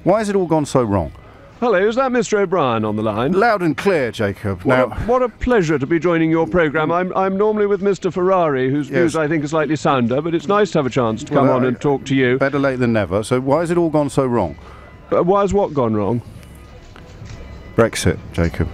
Why has it all gone so wrong? Hello, is that Mr. O'Brien on the line? Loud and clear, Jacob. What a pleasure to be joining your programme. I'm normally with Mr. Ferrari, whose views I think are slightly sounder, but it's nice to have a chance to come on and talk to you. Better late than never. So why has it all gone so wrong? Why has what gone wrong? Brexit, Jacob.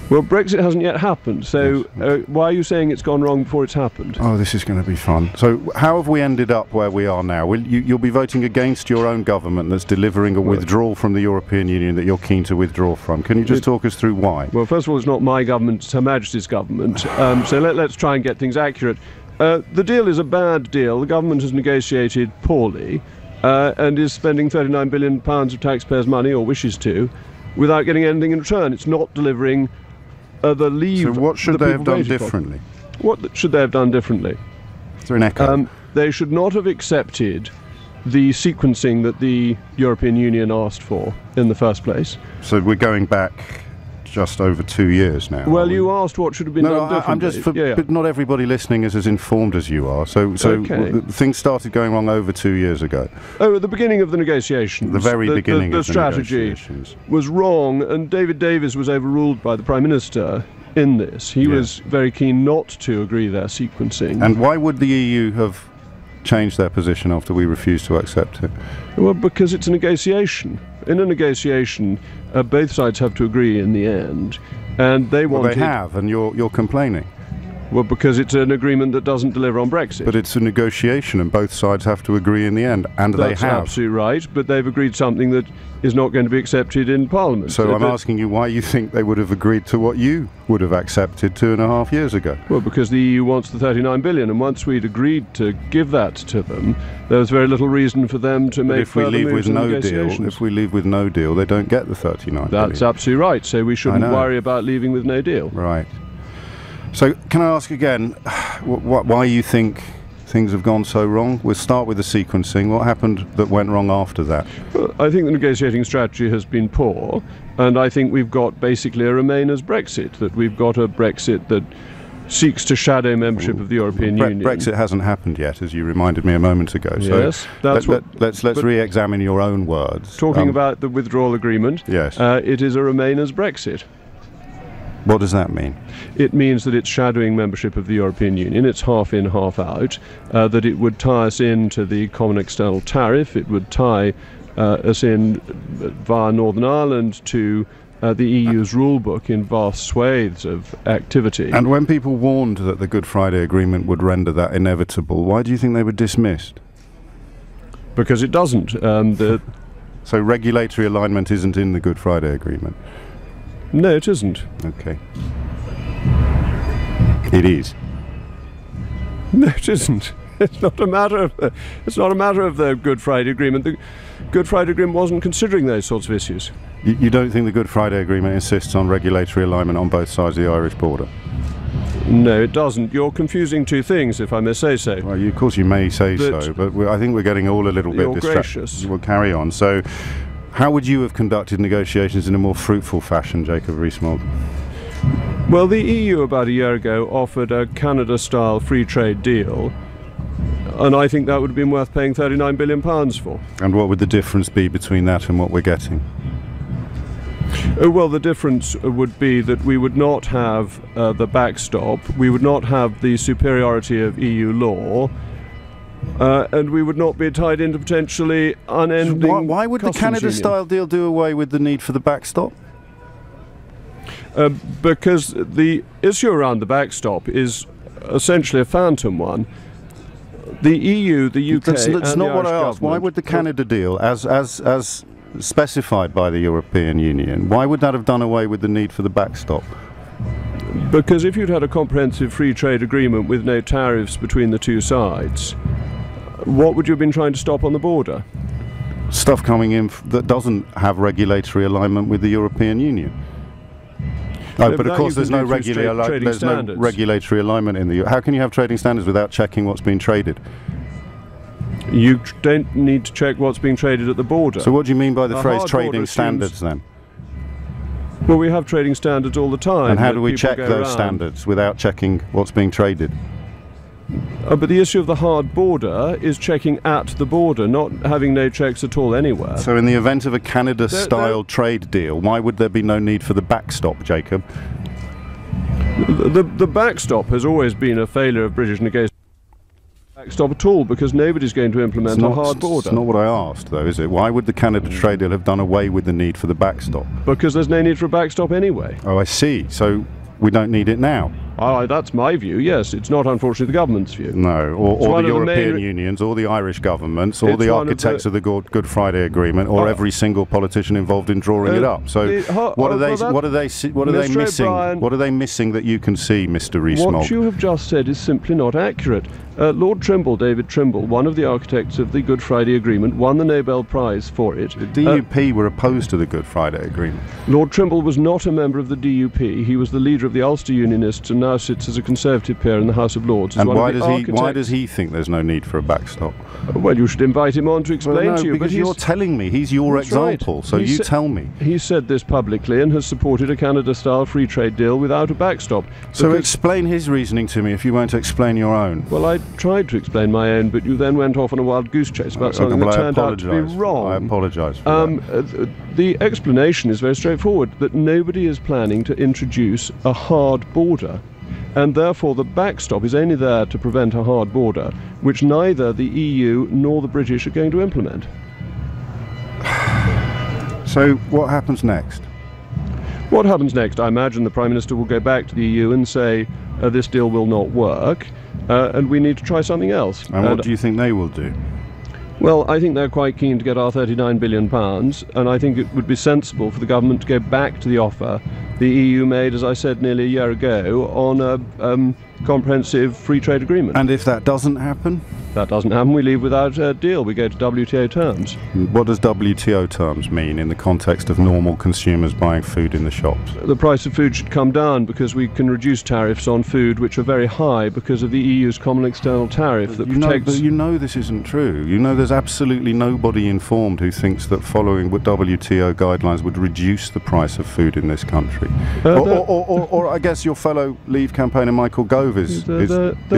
Well, Brexit hasn't yet happened, so why are you saying it's gone wrong before it's happened? Oh, this is going to be fun. So how have we ended up where we are now? You'll be voting against your own government that's delivering a withdrawal from the European Union that you're keen to withdraw from. Can you just talk us through why? Well, first of all, it's not my government, it's Her Majesty's government, so let's try and get things accurate. The deal is a bad deal. The government has negotiated poorly and is spending £39 billion of taxpayers' money, or wishes to, without getting anything in return. It's not delivering the leave. So what should they have done differently? What should they have done differently? Is there an echo? They should not have accepted the sequencing that the European Union asked for in the first place. So we're going back just over 2 years now. Well, you asked what should have been done differently. I'm just but not everybody listening is as informed as you are. So things started going wrong over 2 years ago. Oh, at the beginning of the negotiations. The very beginning of the strategy was wrong, and David Davis was overruled by the Prime Minister in this. He was very keen not to agree their sequencing. And why would the EU have changed their position after we refused to accept it? Well, because it's a negotiation. In a negotiation, both sides have to agree in the end, and they wanted... Well, they have, and you're complaining. Well, because it's an agreement that doesn't deliver on Brexit. But it's a negotiation, and both sides have to agree in the end, and they have. That's absolutely right, but they've agreed something that is not going to be accepted in Parliament. So I'm asking you why you think they would have agreed to what you would have accepted 2.5 years ago. Well, because the EU wants the 39 billion, and once we'd agreed to give that to them, there was very little reason for them to make further moves in negotiations. If we leave with no deal, they don't get the 39 billion. That's absolutely right, so we shouldn't worry about leaving with no deal. Right. So can I ask again, why you think things have gone so wrong? We'll start with the sequencing. What happened that went wrong after that? Well, I think the negotiating strategy has been poor, and I think we've got basically a Remainers Brexit, that we've got a Brexit that seeks to shadow membership of the European Union. Brexit hasn't happened yet, as you reminded me a moment ago. Yes, so let's re-examine your own words. Talking about the withdrawal agreement, yes, it is a Remainers Brexit. What does that mean? It means that it's shadowing membership of the European Union. It's half in, half out. That it would tie us into the common external tariff. It would tie us in via Northern Ireland to the EU's rule book in vast swathes of activity. And when people warned that the Good Friday Agreement would render that inevitable, why do you think they were dismissed? Because it doesn't. So regulatory alignment isn't in the Good Friday Agreement? No, it isn't. Okay. It is. No, it isn't. It's not a matter of the Good Friday Agreement. The Good Friday Agreement wasn't considering those sorts of issues. You don't think the Good Friday Agreement insists on regulatory alignment on both sides of the Irish border? No, it doesn't. You're confusing two things, if I may say so. Well, of course you may say so, but I think we're getting all a little bit distracted. We'll carry on. So, how would you have conducted negotiations in a more fruitful fashion, Jacob Rees Mogg? Well, the EU about a year ago offered a Canada-style free trade deal, and I think that would have been worth paying £39 billion for. And what would the difference be between that and what we're getting? Well, the difference would be that we would not have the backstop, we would not have the superiority of EU law, and we would not be tied into potentially unending Why would the Canada-style deal do away with the need for the backstop? Because the issue around the backstop is essentially a phantom one. The EU, the UK, that's not what I asked. Why would the Canada deal, as specified by the European Union, why would that have done away with the need for the backstop? Because if you'd had a comprehensive free trade agreement with no tariffs between the two sides, what would you have been trying to stop on the border? Stuff coming in that doesn't have regulatory alignment with the European Union. Oh, but of course there's no regulatory alignment in the EU. How can you have trading standards without checking what's being traded? You don't need to check what's being traded at the border. So what do you mean by the phrase trading standards then? Well, we have trading standards all the time. And how do we check those standards without checking what's being traded? But the issue of the hard border is checking at the border, not having no checks at all anywhere. So in the event of a Canada-style trade deal, why would there be no need for the backstop, Jacob? The backstop has always been a failure of British negotiations. Backstop at all, because nobody's going to implement a hard border. It's not what I asked, though, is it? Why would the Canada trade deal have done away with the need for the backstop? Because there's no need for a backstop anyway. Oh, I see. So we don't need it now. That's my view, yes. It's not, unfortunately, the government's view. No, or the European unions, or the Irish governments, or the architects of the Good Friday Agreement, or every single politician involved in drawing it up. So what are they missing? What are they missing that you can see, Mr. Rees Mogg? What you have just said is simply not accurate. Lord Trimble, David Trimble, one of the architects of the Good Friday Agreement, won the Nobel Prize for it. The DUP were opposed to the Good Friday Agreement. Lord Trimble was not a member of the DUP. He was the leader of the Ulster Unionists and now sits as a Conservative peer in the House of Lords. And why does he think there's no need for a backstop? Well, you should invite him on to explain to you. Because you're telling me. He's your example, right. So you tell me. He said this publicly and has supported a Canada-style free trade deal without a backstop. So explain his reasoning to me if you won't explain your own. Well, I tried to explain my own, but you then went off on a wild goose chase about something that turned out to be wrong. I apologise for that. The explanation is very straightforward, that nobody is planning to introduce a hard border. And therefore the backstop is only there to prevent a hard border, which neither the EU nor the British are going to implement. So what happens next? What happens next? I imagine the Prime Minister will go back to the EU and say, this deal will not work, and we need to try something else. And what do you think they will do? Well, I think they're quite keen to get our £39 billion, and I think it would be sensible for the government to go back to the offer the EU made, as I said, nearly a year ago, on a comprehensive free trade agreement. And if that doesn't happen? That doesn't happen, we leave without a deal. We go to WTO terms. What does WTO terms mean in the context of normal consumers buying food in the shops? The price of food should come down because we can reduce tariffs on food which are very high because of the EU's common external tariff that protects... But you know this isn't true. You know there's absolutely nobody informed who thinks that following WTO guidelines would reduce the price of food in this country. Or I guess your fellow Leave campaigner Michael Gove is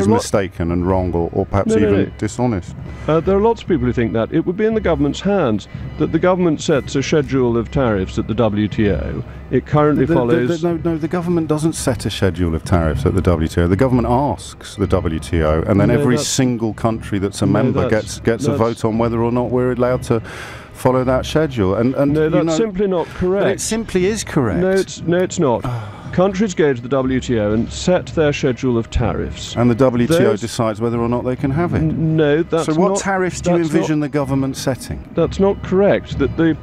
mistaken and wrong, or perhaps even dishonest. There are lots of people who think that. It would be in the government's hands, that the government sets a schedule of tariffs at the WTO. It currently follows... No, the government doesn't set a schedule of tariffs at the WTO. The government asks the WTO, and then every single country that's a member gets a vote on whether or not we're allowed to follow that schedule. No, that's simply not correct. It simply is correct. No, it's not. Countries go to the WTO and set their schedule of tariffs. And the WTO decides whether or not they can have it. No, that's not... So what tariffs do you envision the government setting? That's not correct. That the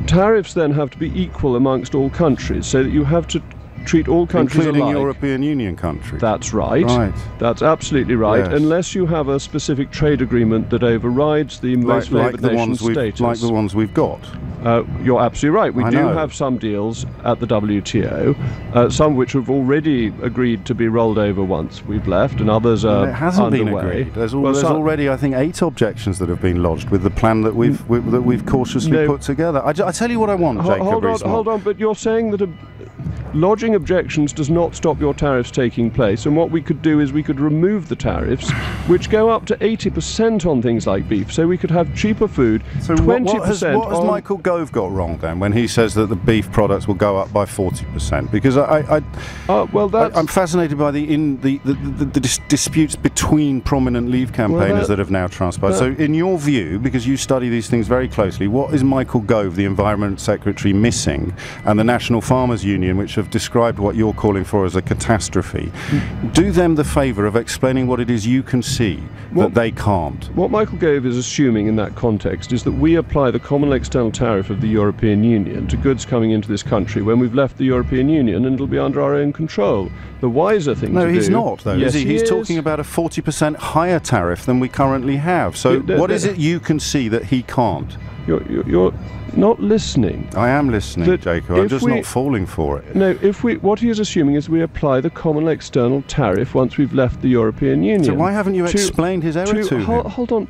tariffs then have to be equal amongst all countries, so that you have to treat all countries including alike. European Union countries. That's right. That's absolutely right. Yes. Unless you have a specific trade agreement that overrides the most favoured nation status. Like the ones we've got. You're absolutely right. We do have some deals at the WTO, some which have already agreed to be rolled over once we've left, and others are underway. It hasn't been agreed. There's already, I think, 8 objections that have been lodged with the plan that we've cautiously put together. I tell you what I want, Jacob Rees Mogg. Hold on, but you're saying that lodging objections does not stop your tariffs taking place, and what we could do is we could remove the tariffs, which go up to 80% on things like beef, so we could have cheaper food. So 20%. What has Michael Gove got wrong then when he says that the beef products will go up by 40%? Because I'm fascinated by the disputes between prominent Leave campaigners that have now transpired. So in your view, because you study these things very closely, what is Michael Gove, the Environment Secretary, missing, and the National Farmers Union, which have described what you're calling for as a catastrophe? Do them the favour of explaining what it is you can see that they can't. What Michael Gove is assuming in that context is that we apply the common external tariff of the European Union to goods coming into this country when we've left the European Union, and it'll be under our own control. The wiser thing to do... No, he's not, though, is he? He's talking about a 40% higher tariff than we currently have. So what is it you can see that he can't? You're not listening. I am listening, Jacob. I'm just not falling for it. No, what he is assuming is we apply the common external tariff once we've left the European Union. So why haven't you explained his error to him? Hold on.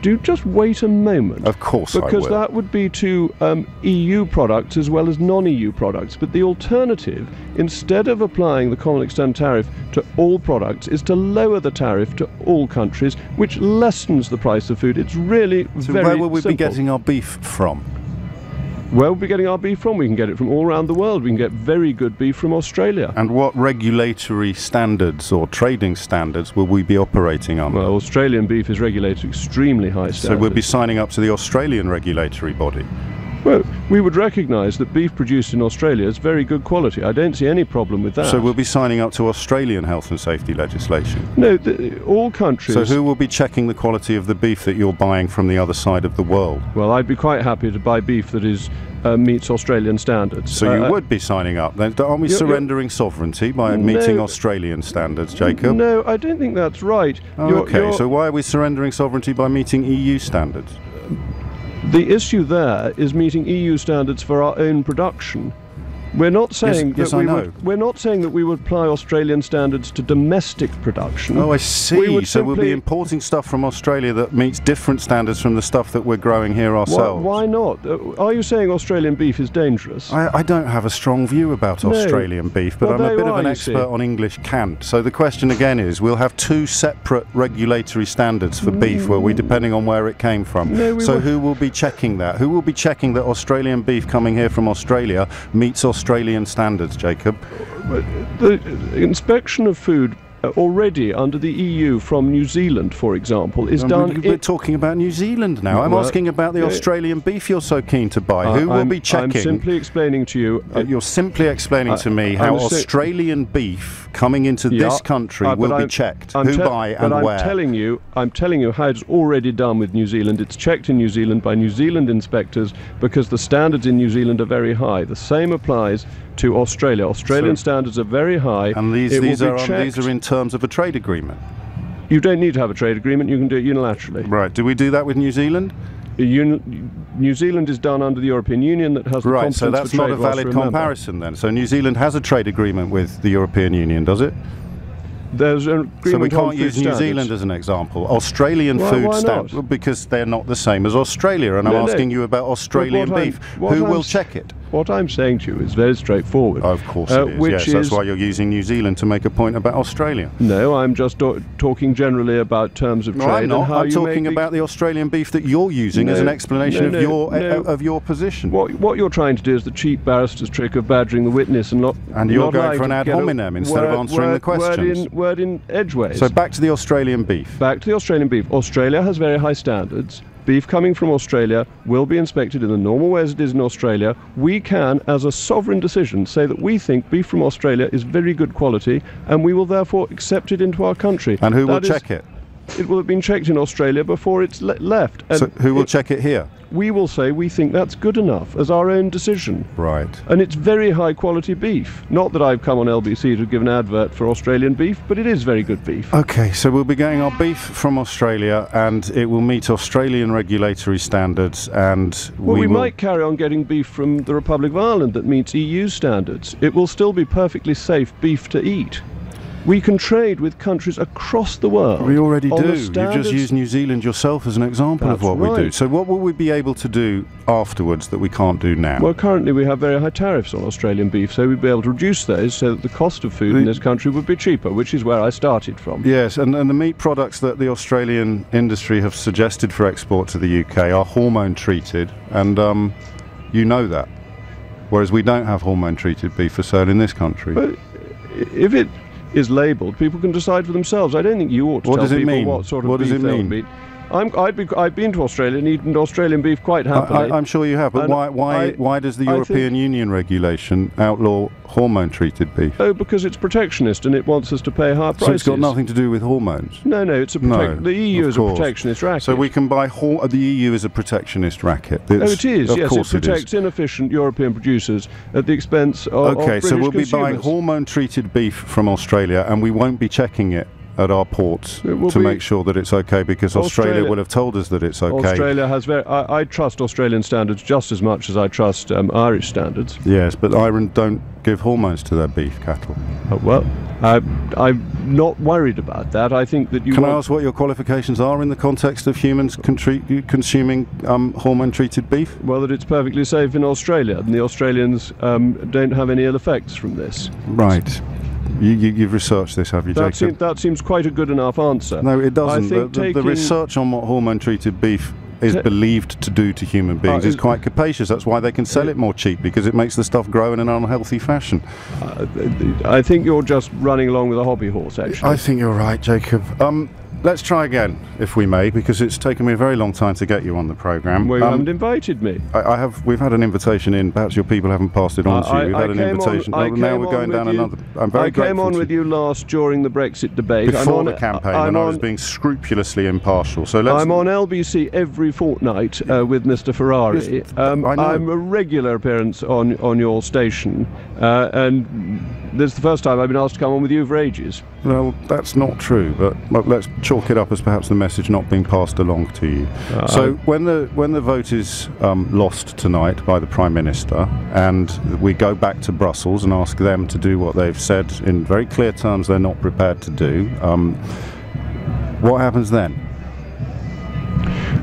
Do just wait a moment. Of course I will. Because that would be to EU products as well as non-EU products. But the alternative, instead of applying the common external tariff to all products, is to lower the tariff to all countries, which lessens the price of food. It's really very simple. So where will we be getting our beef from? Where will we be getting our beef from? We can get it from all around the world. We can get very good beef from Australia. And what regulatory standards or trading standards will we be operating on? Well, Australian beef is regulated extremely high standards. So we'll be signing up to the Australian regulatory body? Well, we would recognise that beef produced in Australia is very good quality. I don't see any problem with that. So we'll be signing up to Australian health and safety legislation? No, all countries... So who will be checking the quality of the beef that you're buying from the other side of the world? Well, I'd be quite happy to buy beef that is meets Australian standards. So you would be signing up then? Aren't we surrendering sovereignty by meeting Australian standards, Jacob? No, I don't think that's right. Okay, so why are we surrendering sovereignty by meeting EU standards? The issue there is meeting EU standards for our own production. We're not saying we're not saying that we would apply Australian standards to domestic production. Oh, I see. So we'll be importing stuff from Australia that meets different standards from the stuff that we're growing here ourselves. Why not? Are you saying Australian beef is dangerous? I don't have a strong view about Australian beef, but I'm a bit of an expert on English cant. So the question again is, we'll have two separate regulatory standards for beef, will we, depending on where it came from? So who will be checking that? Who will be checking that Australian beef coming here from Australia meets Australian standards, Jacob? The inspection of food already under the EU from New Zealand, for example, is done... We're talking about New Zealand now. I'm asking about the Australian beef you're so keen to buy. Who will be checking? I'm simply explaining to you... you're simply explaining to me how Australian beef coming into this country will be checked. Who by and where? I'm telling you how it's already done with New Zealand. It's checked in New Zealand by New Zealand inspectors because the standards in New Zealand are very high. The same applies to Australia. Australian standards are very high. And these are in terms of a trade agreement? You don't need to have a trade agreement. You can do it unilaterally. Right. Do we do that with New Zealand? New Zealand is done under the European Union that has the competence for trade. Right, so that's not a valid comparison then. So New Zealand has a trade agreement with the European Union, does it? There's an agreement. So we can't use New Zealand as an example. Australian food standards, because they're not the same as Australia, and I'm asking you about Australian beef. Who will check it? What I'm saying to you is very straightforward. Of course it is, yes. That's why you're using New Zealand to make a point about Australia. No, I'm just talking generally about terms of trade. No, I'm not. I'm talking about the Australian beef that you're using as an explanation of your position. What you're trying to do is the cheap barrister's trick of badgering the witness and not... And you're going for an ad hominem instead of answering the questions. Word in edgeways. So back to the Australian beef. Back to the Australian beef. Australia has very high standards. Beef coming from Australia will be inspected in the normal way as it is in Australia. We can, as a sovereign decision, say that we think beef from Australia is very good quality and we will therefore accept it into our country. And who will check it? It will have been checked in Australia before it's left. And so who will check it here? We will say we think that's good enough as our own decision. Right. And it's very high quality beef. Not that I've come on LBC to give an advert for Australian beef, but it is very good beef. Okay, so we'll be getting our beef from Australia and it will meet Australian regulatory standards and we might carry on getting beef from the Republic of Ireland that meets EU standards. It will still be perfectly safe beef to eat. We can trade with countries across the world. We already do. You've just used New Zealand yourself as an example of what we do. So what will we be able to do afterwards that we can't do now? Well, currently we have very high tariffs on Australian beef, so we'd be able to reduce those so that the cost of food in this country would be cheaper, which is where I started from. Yes, and the meat products that the Australian industry have suggested for export to the UK are hormone treated, and you know that. Whereas we don't have hormone treated beef for sale in this country. But if it is labelled, people can decide for themselves. I don't think you ought to tell people what sort of beef they'll eat. I've been to Australia and eaten Australian beef quite happily. I'm sure you have, but why does the European Union regulation outlaw hormone-treated beef? Oh, because it's protectionist and it wants us to pay higher prices. So it's got nothing to do with hormones? No, it's the EU is a protectionist racket. So we can buy the EU is a protectionist racket. It is, yes. It protects inefficient European producers at the expense of British so we'll consumers. be buying hormone-treated beef from Australia and we won't be checking it at our ports to make sure that it's okay, because Australia will have told us that it's okay. Australia has I trust Australian standards just as much as I trust Irish standards. Yes, but Ireland don't give hormones to their beef cattle. Well, I'm not worried about that. I think that you Can I ask what your qualifications are in the context of humans consuming hormone-treated beef? Well, that it's perfectly safe in Australia, and the Australians don't have any ill effects from this. Right. You've researched this, have you, Jacob? That seems quite a good enough answer. No, it doesn't. The research on what hormone-treated beef is believed to do to human beings is quite capacious. That's why they can sell it more cheap, because it makes the stuff grow in an unhealthy fashion. I think you're just running along with a hobby horse, actually. I think you're right, Jacob. Let's try again, if we may, because it's taken me a very long time to get you on the programme. Well, you haven't invited me. I have. We've had an invitation in. Perhaps your people haven't passed it on to you. We've had an invitation. Now we're going down another. I'm very grateful. I came on with you last during the Brexit debate. Before the campaign, and I was being scrupulously impartial. So let's. I'm on LBC every fortnight with Mr. Ferrari. I'm a regular appearance on your station, and this is the first time I've been asked to come on with you for ages. Well, that's not true, but let's chalk it up as perhaps the message not being passed along to you. So when the vote is lost tonight by the Prime Minister, and we go back to Brussels and ask them to do what they've said in very clear terms they're not prepared to do, what happens then?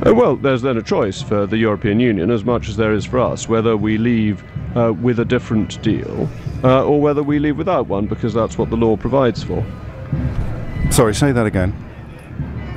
Well, there's then a choice for the European Union, as much as there is for us, whether we leave with a different deal or whether we leave without one, because that's what the law provides for. Sorry, say that again.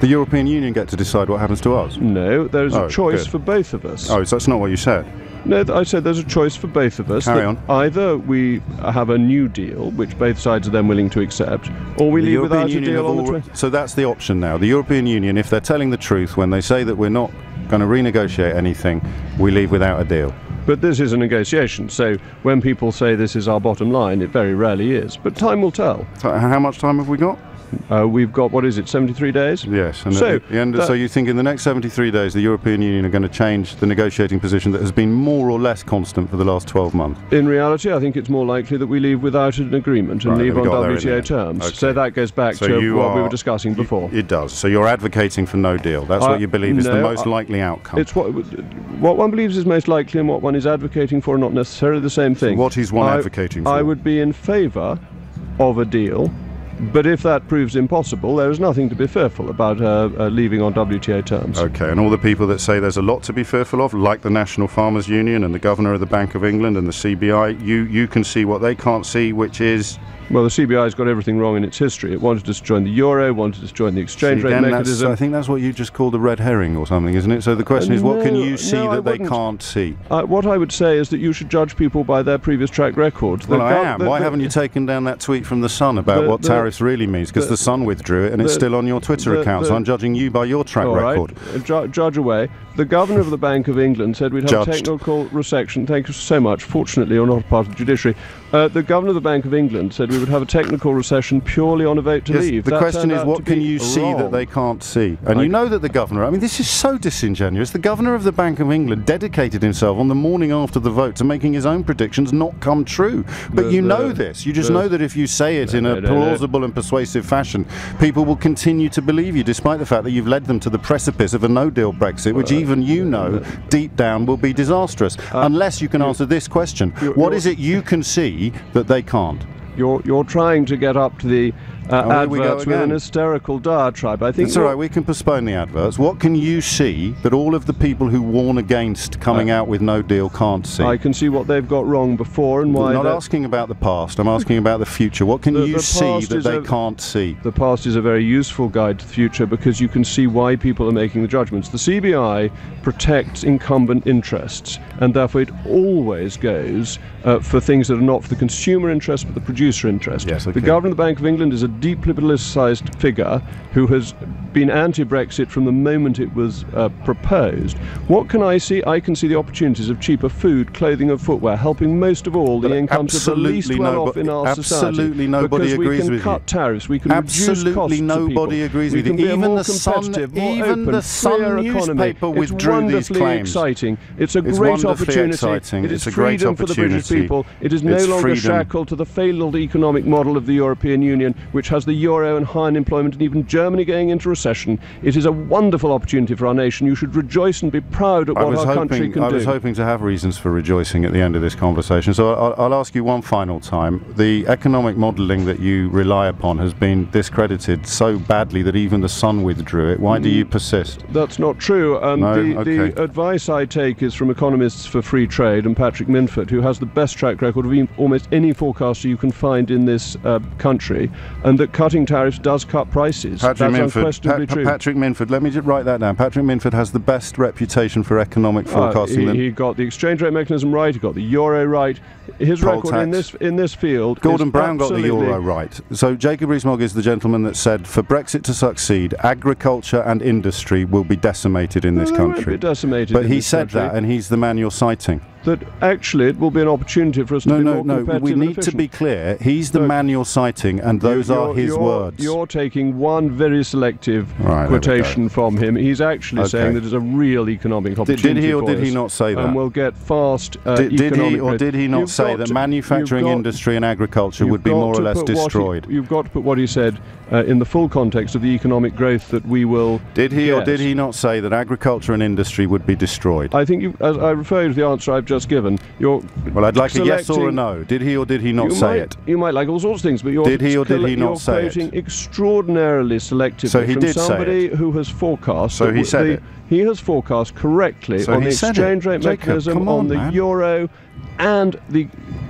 The European Union get to decide what happens to us? No, there's a choice for both of us. Oh, so that's not what you said? No, I said there's a choice for both of us. Carry on. Either we have a new deal, which both sides are then willing to accept, or we leave without a deal on the So that's the option now. The European Union, if they're telling the truth when they say that we're not going to renegotiate anything, we leave without a deal. But this is a negotiation, so when people say this is our bottom line, it very rarely is. But time will tell. So how much time have we got? We've got, 73 days? Yes, and so you think in the next 73 days the European Union are going to change the negotiating position that has been more or less constant for the last 12 months? In reality, I think it's more likely that we leave without an agreement and leave on WTO terms. Okay. So that goes back to what we were discussing before. It does. So you're advocating for no deal. That's what you believe is the most likely outcome. It's what one believes is most likely and what one is advocating for are not necessarily the same thing. So what is one advocating for? I would be in favour of a deal. But if that proves impossible, there is nothing to be fearful about leaving on WTO terms. Okay, and all the people that say there's a lot to be fearful of, like the National Farmers Union and the Governor of the Bank of England and the CBI, you can see what they can't see, which is... Well, the CBI's got everything wrong in its history. It wanted us to join the euro, wanted us to join the exchange rate mechanism. I think that's what you just called a red herring or something, isn't it? So the question is, what can you see that they can't see? What I would say is that you should judge people by their previous track record. Well, I am. Why haven't you taken down that tweet from The Sun about what tariffs really means? Because The Sun withdrew it and it's still on your Twitter account, so I'm judging you by your track record. Right. Judge away. The Governor of the Bank of England said we'd have a technical recession. Thank you so much. Fortunately, you're not part of the judiciary. The Governor of the Bank of England said we would have a technical recession purely on a vote to leave. The question is, what can you see that they can't see? And you know that the Governor, I mean, this is so disingenuous. The Governor of the Bank of England dedicated himself on the morning after the vote to making his own predictions not come true. But you know this. You just know that if you say it in a plausible and persuasive fashion, people will continue to believe you, despite the fact that you've led them to the precipice of a no-deal Brexit, which even you know deep down will be disastrous. Unless you can answer this question. What is it you can see that they can't? You're trying to get up to the adverts with an hysterical diatribe. I think it's all right. We can postpone the adverts. What can you see that all of the people who warn against coming out with no deal can't see? I can see what they've got wrong before and why. I'm not asking about the past. I'm asking about the future. What can you see that they can't see? The past is a very useful guide to the future because you can see why people are making the judgments. The CBI protects incumbent interests, and therefore it always goes for things that are not for the consumer interest but the producer interest. Yes, okay. The Governor of the Bank of England is a deeply politicised figure who has been anti-Brexit from the moment it was proposed. What can I see? I can see the opportunities of cheaper food, clothing and footwear, helping most of all the incomes of the least well-off in our society. Absolutely nobody agrees with you. Because we can cut tariffs, we can reduce costs to people. Absolutely nobody agrees with you. Even the Sun newspaper withdrew these claims. Exciting. It's a great opportunity. It is freedom for the British people. It is no longer shackled to the failed economic model of the European Union, which which has the euro and high unemployment and even Germany going into recession. It is a wonderful opportunity for our nation. You should rejoice and be proud at what our country can do. I was hoping to have reasons for rejoicing at the end of this conversation, so I'll ask you one final time. The economic modelling that you rely upon has been discredited so badly that even the Sun withdrew it. Why do you persist? That's not true. The advice I take is from economists for free trade and Patrick Minford, who has the best track record of almost any forecaster you can find in this country, and that cutting tariffs does cut prices. That's unquestionably true. Patrick Minford, let me just write that down. Patrick Minford has the best reputation for economic forecasting. He got the exchange rate mechanism right, he got the euro right. His record in this field Gordon Brown got the euro right. So Jacob Rees-Mogg is the gentleman that said for Brexit to succeed, agriculture and industry will be decimated in this country. Won't be decimated but he said that, and he's the man you're citing. That actually it will be an opportunity for us to be more competitive. We need to be clear. He's the man you're citing, and those are his words. You're taking one very selective quotation from him. He's actually saying that it's a real economic opportunity. Did he or did he not say that? And we'll get fast did he or did he not say that manufacturing industry and agriculture would be more or less destroyed? You've got to put what he said in the full context of the economic growth that we will Did he or did he not say that agriculture and industry would be destroyed? I think, as I refer you to the answer I've just given. Well, I'd like a yes or a no. Did he or did he not say it? You might like all sorts of things, but did he or did he not say it? You're quoting extraordinarily selectively from somebody who has forecast. So he said it. He has forecast correctly on the exchange rate mechanism, on the euro, and the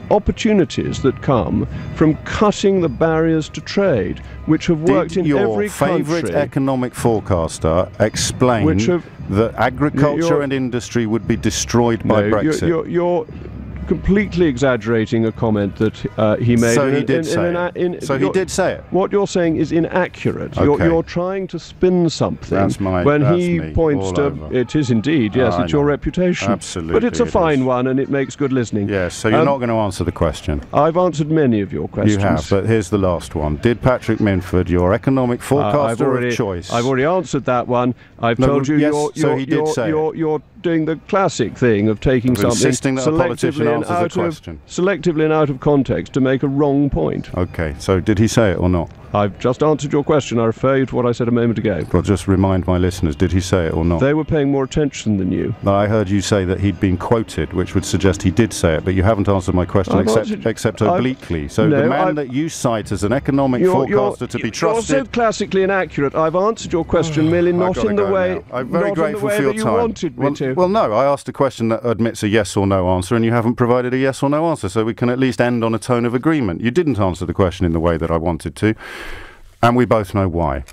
opportunities that come from cutting the barriers to trade, which have worked in every country. Your favourite economic forecaster explained that agriculture and industry would be destroyed by Brexit. You're completely exaggerating a comment that he made. So he did say it. So he did say it. What you're saying is inaccurate. You're trying to spin something when he points to it is indeed, yes, it's your reputation. Absolutely. But it's a fine one and it makes good listening. Yes, so you're not going to answer the question. I've answered many of your questions. You have, but here's the last one. Did Patrick Minford, your economic forecaster of choice... I've already answered that one. I've told you you're doing the classic thing of taking something insisting that a politician answers a question. Selectively and out of context to make a wrong point. Okay, so did he say it or not? I've just answered your question. I refer you to what I said a moment ago. Well, just remind my listeners, did he say it or not? They were paying more attention than you. I heard you say that he'd been quoted, which would suggest he did say it, but you haven't answered my question except obliquely. So the man that you cite as an economic forecaster to be trusted... You're so classically inaccurate. I've answered your question merely not in the way I'm very grateful for your time. You wanted me to. Well, no, I asked a question that admits a yes or no answer, and you haven't provided a yes or no answer, so we can at least end on a tone of agreement. You didn't answer the question in the way that I wanted to. And we both know why.